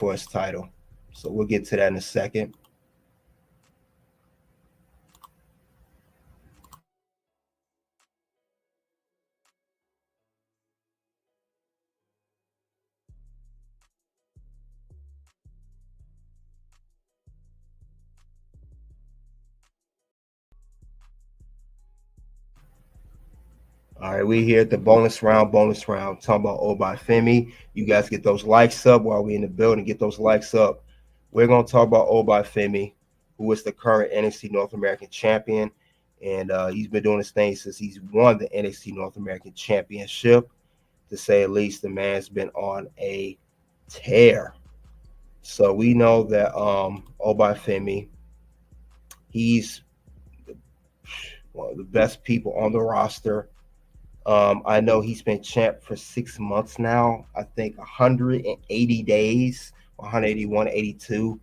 for his title. So we'll get to that in a second. All right, we here at the bonus round, talking about Oba Femi. You guys get those likes up while we in the building. Get those likes up. We're going to talk about Oba Femi, who is the current NXT North American Champion. And he's been doing his thing since he's won the NXT North American Championship. To say at least, the man's been on a tear. So we know that Oba Femi, he's one of the best people on the roster. I know he's been champ for 6 months now. I think 180 days, 181, 82,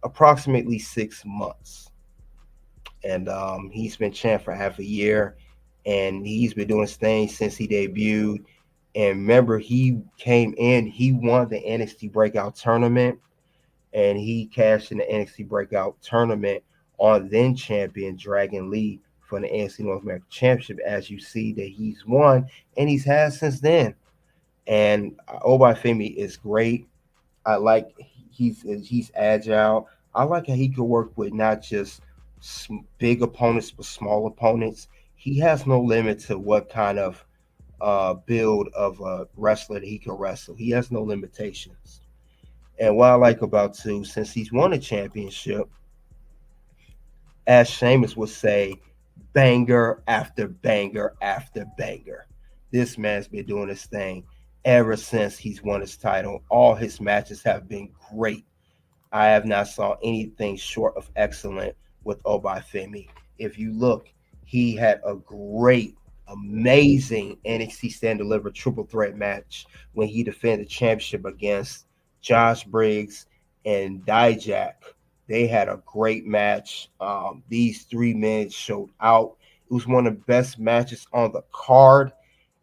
approximately 6 months. And he's been champ for half a year, and he's been doing his thing since he debuted. And remember, he came in, he won the NXT Breakout Tournament, and he cashed in the NXT Breakout Tournament on then champion Dragon Lee for the NXT North American Championship. As you see that he's won, and he's had since then. And Oba Femi is great. I like he's agile. I like how he could work with not just big opponents but small opponents. He has no limit to what kind of build of a wrestler that he can wrestle. He has no limitations. And what I like about too, since he's won a championship, as Sheamus would say, banger after banger after banger. This man's been doing his thing ever since he's won his title. All his matches have been great. I have not saw anything short of excellent with Oba Femi. If you look, he had a great, amazing NXT Stand Deliver triple threat match when he defended the championship against Josh Briggs and Dijak. They had a great match. These 3 men showed out. It was one of the best matches on the card,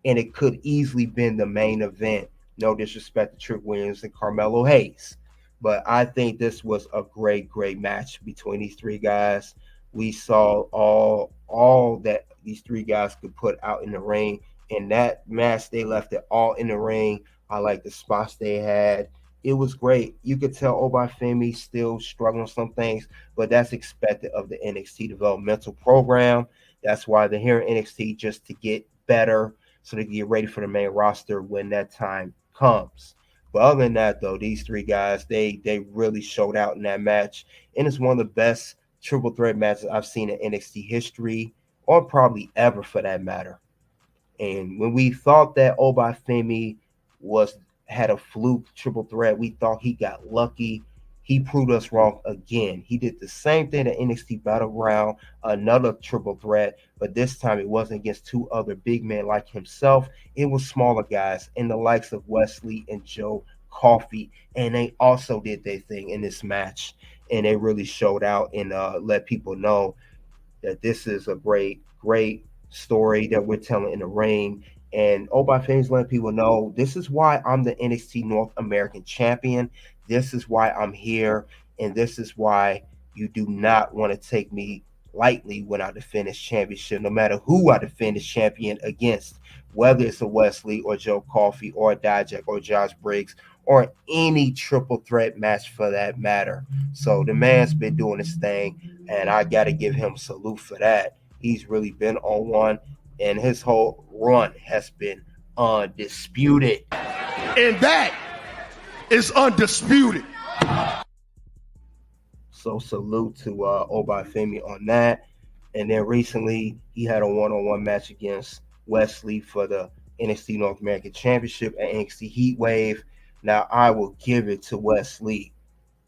and it could easily been the main event. No disrespect to Trick Williams and Carmelo Hayes, but I think this was a great, great match between these 3 guys. We saw all that these 3 guys could put out in the ring. In that match, they left it all in the ring. I like the spots they had. It was great. You could tell Oba Femi still struggling with some things, but that's expected of the NXT developmental program. That's why they're here in NXT, just to get better so they can get ready for the main roster when that time comes. But other than that, though, these 3 guys, they really showed out in that match. And it's one of the best triple threat matches I've seen in NXT history, or probably ever for that matter. And when we thought that Oba Femi had a fluke triple threat, we thought he got lucky. He proved us wrong again. He did the same thing at NXT Battleground, another triple threat, but this time it wasn't against 2 other big men like himself. It was smaller guys in the likes of Wes Lee and Joe Coffey, and they also did their thing in this match, and they really showed out and let people know that this is a great, great story that we're telling in the ring. And Oba Femi's letting people know this is why I'm the NXT North American Champion. This is why I'm here, and this is why you do not want to take me lightly when I defend this championship, no matter who I defend this champion against, whether it's a Wes Lee or Joe Coffey or a Dijak or Josh Briggs or any triple threat match for that matter. So the man's been doing his thing, and I got to give him a salute for that. He's really been on one, and his whole run has been undisputed. And that is undisputed. So salute to Oba Femi on that. And then recently he had a one-on-one match against Wes Lee for the NXT North American Championship at NXT Heatwave. Now I will give it to Wes Lee.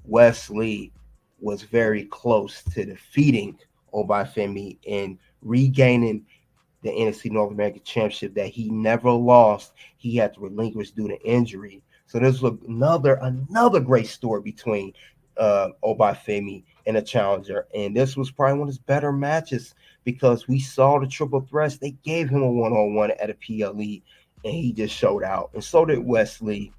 Wes Lee was very close to defeating Oba Femi and regaining the NXT North American Championship that he never lost. He had to relinquish due to injury. So this was another great story between Oba Femi and a challenger. And this was probably one of his better matches because we saw the triple threats. They gave him a one-on-one at a PLE, and he just showed out. And so did Wes Lee.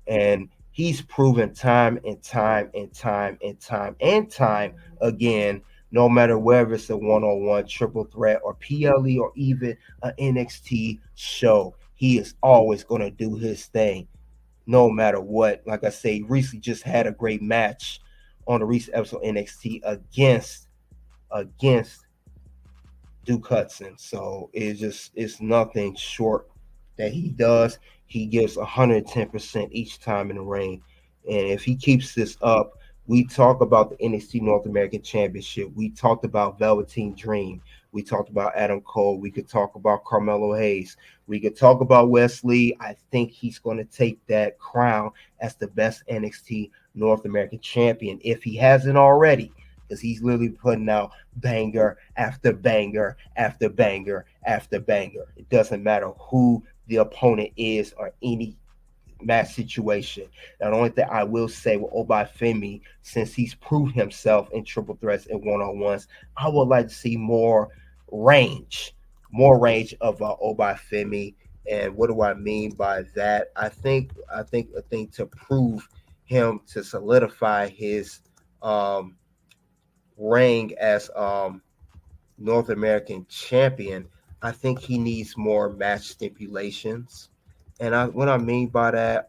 And He's proven time and time and time and time and time again, no matter whether it's a one-on-one triple threat or PLE or even an NXT show, he is always going to do his thing no matter what. Like I say, he recently just had a great match on a recent episode of NXT against Duke Hudson. So it's nothing short that he does. He gives 110% each time in the ring. And if he keeps this up, we talk about the NXT North American Championship. We talked about Velveteen Dream. We talked about Adam Cole. We could talk about Carmelo Hayes. We could talk about Wes Lee. I think he's going to take that crown as the best NXT North American champion if he hasn't already, because he's literally putting out banger after banger after banger after banger. It doesn't matter who the opponent is or any match situation. Now, the only thing I will say with Oba Femi, since he's proved himself in triple threats and one-on-ones, I would like to see more range of Oba Femi. And what do I mean by that? I think a thing to prove him, to solidify his reign as North American champion, I think he needs more match stipulations. And what I mean by that,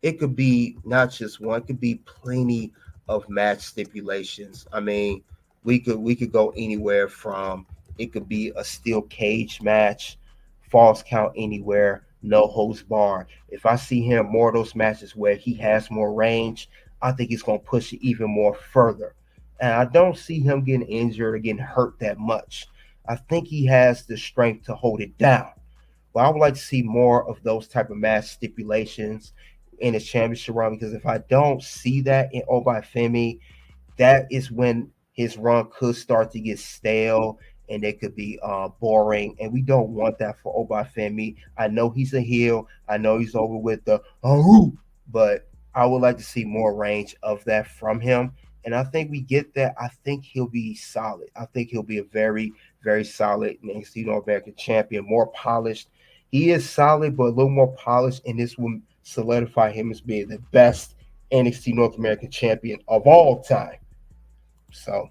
it could be not just one, it could be plenty of match stipulations. I mean, we could go anywhere from, it could be a steel cage match, false count anywhere, no holds barred. If I see him more of those matches where he has more range, I think he's gonna push it even more further. And I don't see him getting injured or getting hurt that much. I think he has the strength to hold it down. But I would like to see more of those type of match stipulations in his championship run, because if I don't see that in Oba Femi, that is when his run could start to get stale and it could be boring. And we don't want that for Oba Femi. I know he's a heel. I know he's over with the oh, but I would like to see more range of that from him. And I think we get that. I think he'll be solid. I think he'll be a very, very solid NXT North American champion, more polished. He is solid, but a little more polished, and this will solidify him as being the best NXT North American champion of all time. So,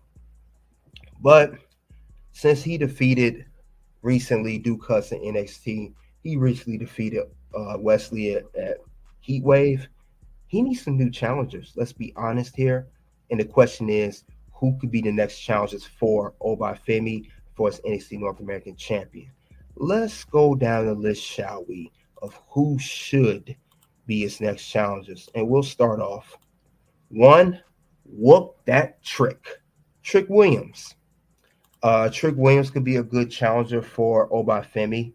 but since he defeated recently Duke Hudson NXT, he recently defeated Wes Lee at Heat Wave. He needs some new challengers. Let's be honest here. And the question is, who could be the next challengers for Oba Femi for his NXT North American champion? Let's go down the list, shall we, of who should be his next challengers. And we'll start off. One, whoop that Trick. Trick Williams. Trick Williams could be a good challenger for Oba Femi.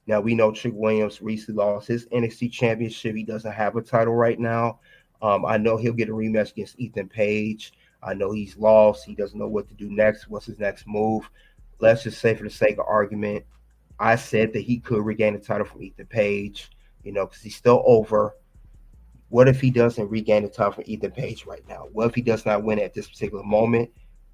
Now, we know Trick Williams recently lost his NXT championship. He doesn't have a title right now. I know he'll get a rematch against Ethan Page. I know he's lost. He doesn't know what to do next. What's his next move? Let's just say, for the sake of argument, I said that he could regain the title from Ethan Page, because he's still over. What if he doesn't regain the title from Ethan Page right now? What if he does not win at this particular moment?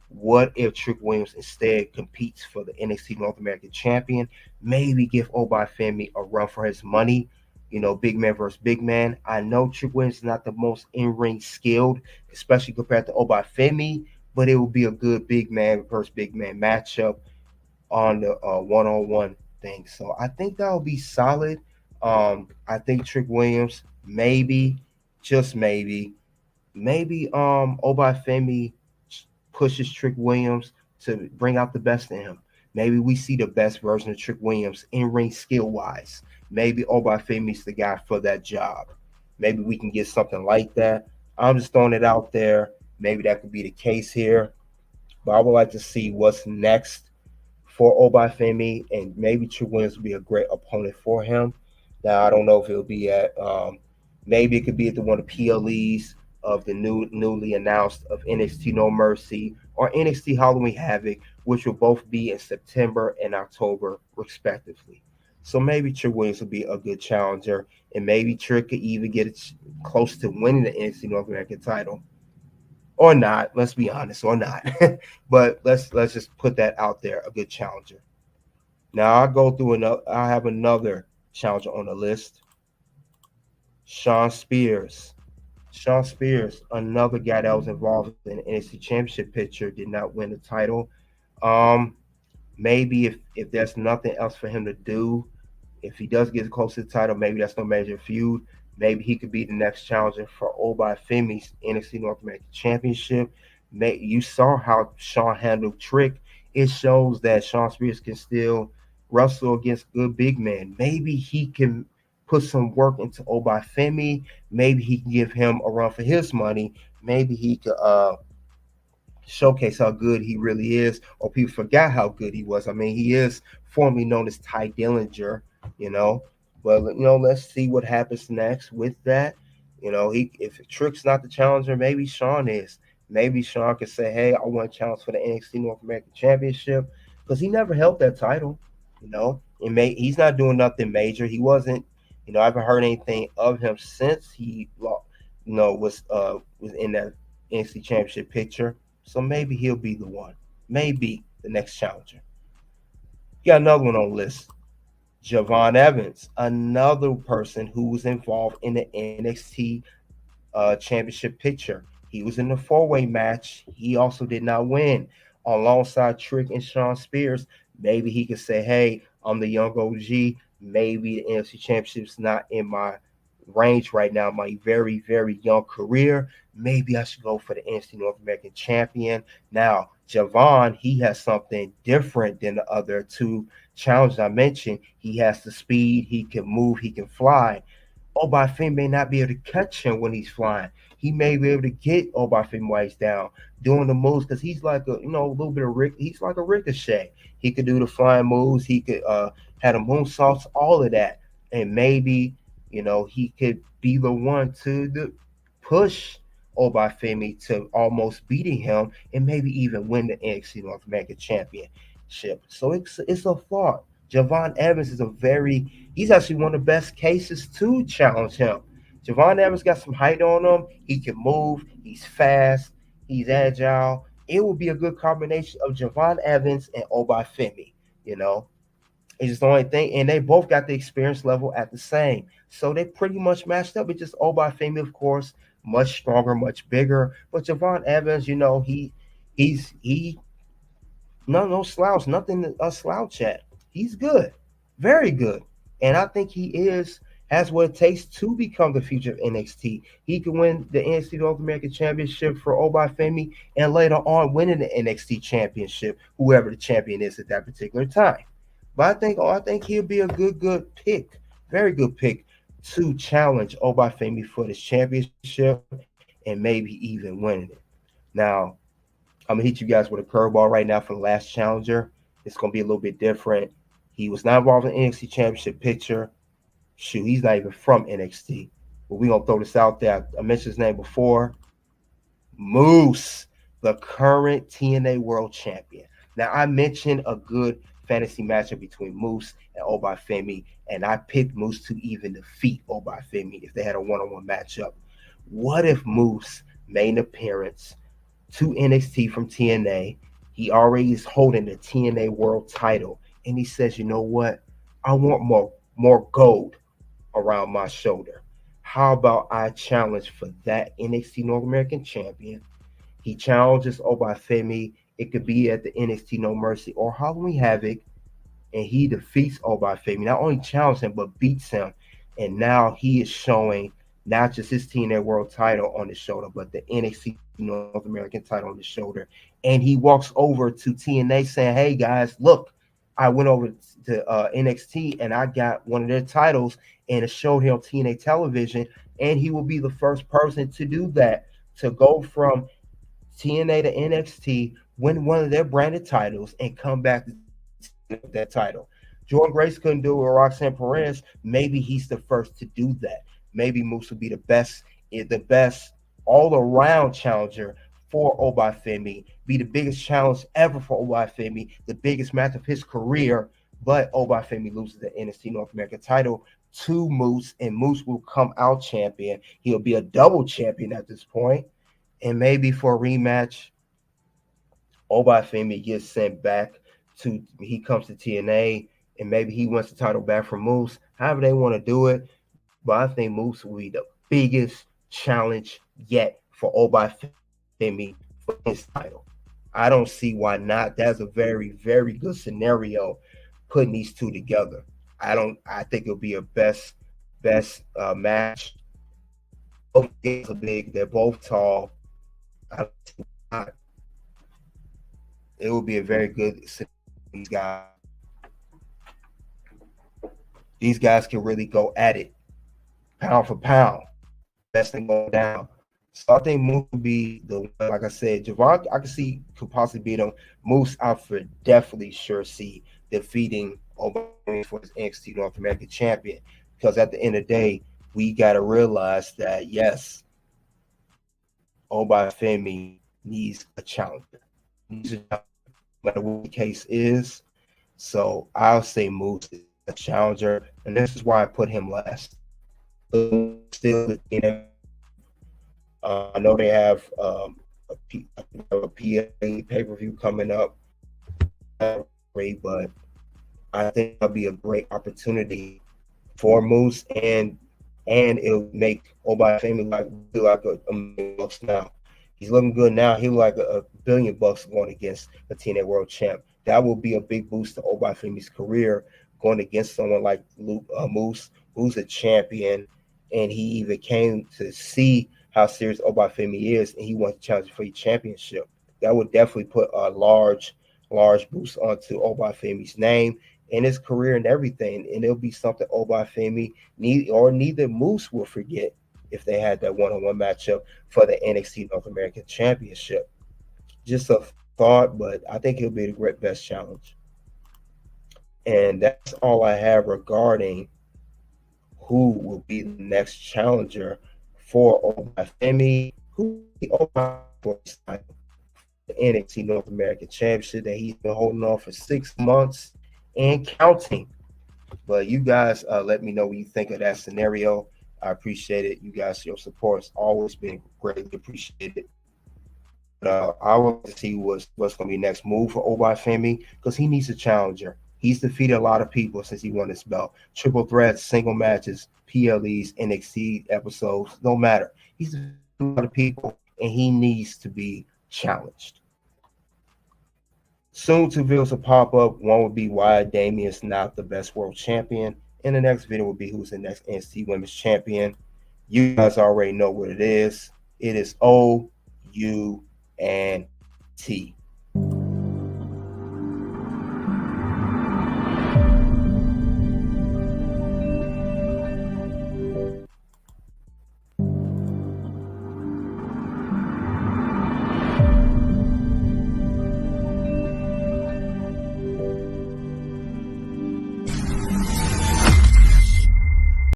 What if Trick Williams instead competes for the NXT North American champion? Maybe give Oba Femi a run for his money. Big man versus big man. I know Trick Williams is not the most in-ring skilled, especially compared to Oba Femi, but it will be a good big man versus big man matchup on the one-on-one thing. So I think that will be solid. I think Trick Williams, maybe, just maybe Oba Femi pushes Trick Williams to bring out the best in him. Maybe we see the best version of Trick Williams in-ring skill-wise. Maybe Oba Femi's the guy for that job. Maybe we can get something like that. I'm just throwing it out there. Maybe that could be the case here. But I would like to see what's next for Oba Femi, and maybe Trick Williams would be a great opponent for him. Now, I don't know if it'll be at maybe it could be at the one of PLEs of the newly announced of NXT No Mercy or NXT Halloween Havoc, which will both be in September and October, respectively. So maybe Trick Williams will be a good challenger, and maybe Trick could even get it close to winning the NXT North American title. Or not, let's be honest, or not. But let's just put that out there, a good challenger. Now I'll go through another. I have another challenger on the list. Shawn Spears. Sean Spears, another guy that was involved in the NXT Championship picture, did not win the title. Um, Maybe if there's nothing else for him to do, if he does get close to the title, maybe that's no major feud. Maybe he could be the next challenger for Oba Femi's NXT North American Championship. You saw how Sean handled Trick. It shows that Sean Spears can still wrestle against good big men. Maybe he can put some work into Oba Femi. Maybe he can give him a run for his money. Maybe he could showcase how good he really is, or people forgot how good he was. I mean, he is formerly known as Ty Dillinger, you know. But let's see what happens next with that. He if Trick's not the challenger, maybe Sean is. Maybe Sean can say, "Hey, I want a challenge for the NXT North American Championship," because he never held that title. He's not doing nothing major. He wasn't. I haven't heard anything of him since was in that NXT Championship picture. So maybe he'll be the one. Maybe the next challenger. Got another one on the list. Javon Evans, another person who was involved in the NXT championship picture. He was in the four-way match. He also did not win. Alongside Trick and Sean Spears, maybe he could say, "Hey, I'm the young OG. Maybe the NFC Championship's not in my range right now, my very, very young career. Maybe I should go for the NFC North American Champion." Now, Javon, he has something different than the other two challenges I mentioned. He has the speed, he can move, he can fly. Obafemi may not be able to catch him when he's flying. He may be able to get Obafemi while he's down doing the moves, because he's like a little bit of he's like a ricochet. He could do the flying moves. He could have the moonsaults, all of that, and maybe he could be the one to push Obafemi to almost beating him, and maybe even win the NXT North American Championship. So it's a thought. Javon Evans is he's actually one of the best cases to challenge him. Javon Evans got some height on him. He can move. He's fast. He's agile. It will be a good combination of Javon Evans and Oba Femi. You know, it's just the only thing, and they both got the experience level at the same, so they pretty much matched up. It's just Oba Femi, of course, much stronger, much bigger. But Javon Evans, he no slouch, nothing a slouch at. He's good, very good, and I think he has what it takes to become the future of NXT. He can win the NXT North American Championship for Oba Femi, and later on winning the NXT Championship, whoever the champion is at that particular time. But I think he'll be a good pick, very good pick to challenge Oba Femi for this championship and maybe even winning it. Now, I'm gonna hit you guys with a curveball right now for the last challenger. It's gonna be a little bit different. He was not involved in NXT Championship picture. Shoot, he's not even from NXT. But we're gonna throw this out there. I mentioned his name before. Moose, the current TNA World Champion. Now, I mentioned a good fantasy matchup between Moose and Oba Femi, and I picked Moose to even defeat Oba Femi if they had a one-on-one matchup. What if Moose made an appearance to NXT from TNA? He already is holding the TNA World Title, and he says, "You know what? I want more gold around my shoulder. How about I challenge for that NXT North American Champion?" He challenges Obafemi. It could be at the NXT No Mercy or Halloween Havoc, and he defeats Obafemi. Not only challenges him, but beats him. And now he is showing not just his TNA World title on his shoulder, but the NXT North American title on his shoulder. And he walks over to TNA saying, "Hey guys, look, I went over to NXT and I got one of their titles, and it showed here on TNA television." And he will be the first person to do that, to go from TNA to NXT, win one of their branded titles, and come back to TNA with that title. Jordan Grace couldn't do it with Roxanne Perez. Maybe he's the first to do that. Maybe Moose will be the best all-around challenger for Obafemi, be the biggest challenge ever for Obafemi, the biggest match of his career. But Obafemi loses the NXT North American title to Moose, and Moose will come out champion. He'll be a double champion at this point, and maybe for a rematch, Obafemi gets sent back he comes to TNA, and maybe he wants the title back from Moose. However they want to do it, but I think Moose will be the biggest challenge yet for Oba Femi for his title. I don't see why not. That's a very, very good scenario putting these two together. I think it'll be a best match. Both guys are big. They're both tall. I don't see why not. It will be a very good scenario for these guys. These guys can really go at it, pound for pound. Best thing going down. So I think Moose will be the one. Like I said, Javon, I could possibly beat him. Moose, I for definitely sure see defeating Oba for his NXT North American Champion. Because at the end of the day, we got to realize that yes, Oba Femi needs a challenger. Needs a challenger, no matter what the case is. So I'll say Moose is a challenger, and this is why I put him last. Still the I know they have a PA pay-per-view coming up, great, but I think that'll be a great opportunity for Moose, and it'll make Oba Femi like a million bucks now. He's looking good now. He'll like a billion bucks going against a TNA World Champ. That will be a big boost to Oba Femi's career going against someone like Moose, who's a champion, and he even came to see how serious Oba Femi is, and he wants to challenge for the championship. That would definitely put a large boost onto Oba Femi's name and his career and everything. And it'll be something Oba Femi neither Moose will forget if they had that one-on-one matchup for the NXT North American Championship. Just a thought, but I think he'll be the great best challenge. And that's all I have regarding who will be the next challenger for Oba Femi, who will be Oba for the NXT North American Championship that he's been holding on for 6 months and counting. But you guys let me know what you think of that scenario. I appreciate it. You guys, your support has always been greatly appreciated. I want to see what's going to be next move for Oba Femi because he needs a challenger. He's defeated a lot of people since he won his belt. Triple threats, single matches, PLEs, NXT episodes, no matter. He's defeated a lot of people, and he needs to be challenged. Soon two videos will pop up. One will be why Damien's not the best world champion. And the next video will be who's the next NXT Women's Champion. You guys already know what it is. It is OUNT.